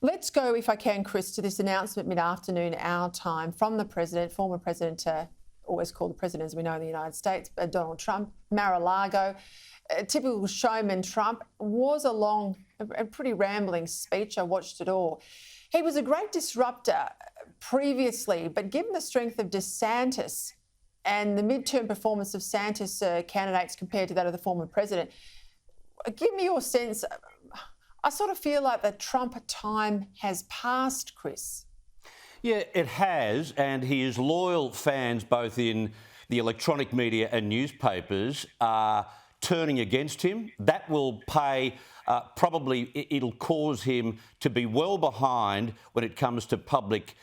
Let's go, if I can, Chris, to this announcement mid-afternoon our time from the president, former president, always called the president as we know in the United States, Donald Trump, Mar-a-Lago. Typical showman Trump, was a long and pretty rambling speech. I watched it all. He was a great disruptor previously, but given the strength of DeSantis and the midterm performance of Santis candidates compared to that of the former president, give me your sense. I sort of feel like the Trump time has passed, Chris. Yeah, it has, and his loyal fans, both in the electronic media and newspapers, are turning against him. That will pay, probably it'll cause him to be well behind when it comes to public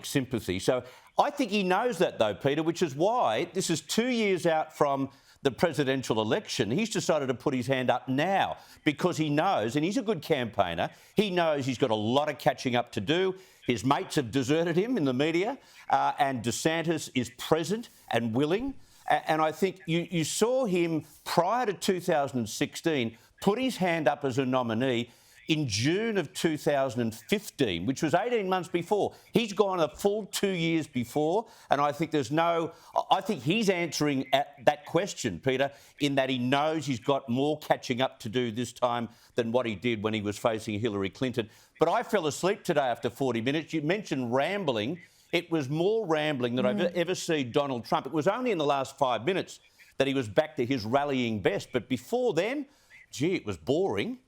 sympathy. So I think he knows that, though, Peter, which is why this is 2 years out from the presidential election. He's decided to put his hand up now because he knows, and he's a good campaigner, he knows he's got a lot of catching up to do. His mates have deserted him in the media, and DeSantis is present and willing. And I think you saw him prior to 2016 put his hand up as a nominee in June of 2015, which was 18 months before. He's gone a full 2 years before, and I think I think he's answering at that question, Peter, in that he knows he's got more catching up to do this time than what he did when he was facing Hillary Clinton. But I fell asleep today after 40 minutes. You mentioned rambling. It was more rambling than I've ever seen Donald Trump. It was only in the last 5 minutes that he was back to his rallying best. But before then, gee, it was boring.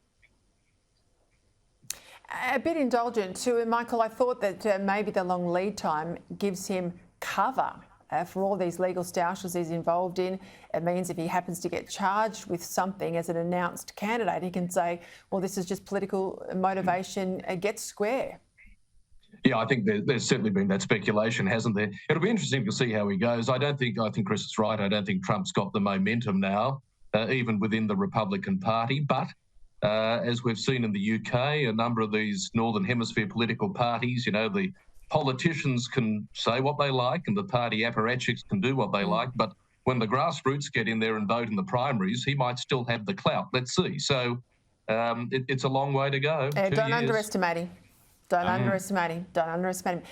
A bit indulgent too, Michael. I thought that maybe the long lead time gives him cover for all these legal stoushes he's involved in. It means if he happens to get charged with something as an announced candidate, he can say, well, this is just political motivation, get square. Yeah, I think there's certainly been that speculation, hasn't there? It'll be interesting to see how he goes. I think Chris is right. I don't think Trump's got the momentum now, even within the Republican Party. But as we've seen in the UK, a number of these Northern Hemisphere political parties, the politicians can say what they like and the party apparatchiks can do what they like. But when the grassroots get in there and vote in the primaries, he might still have the clout. Let's see. So it's a long way to go. Don't underestimate him. Don't underestimate him. Don't underestimate him.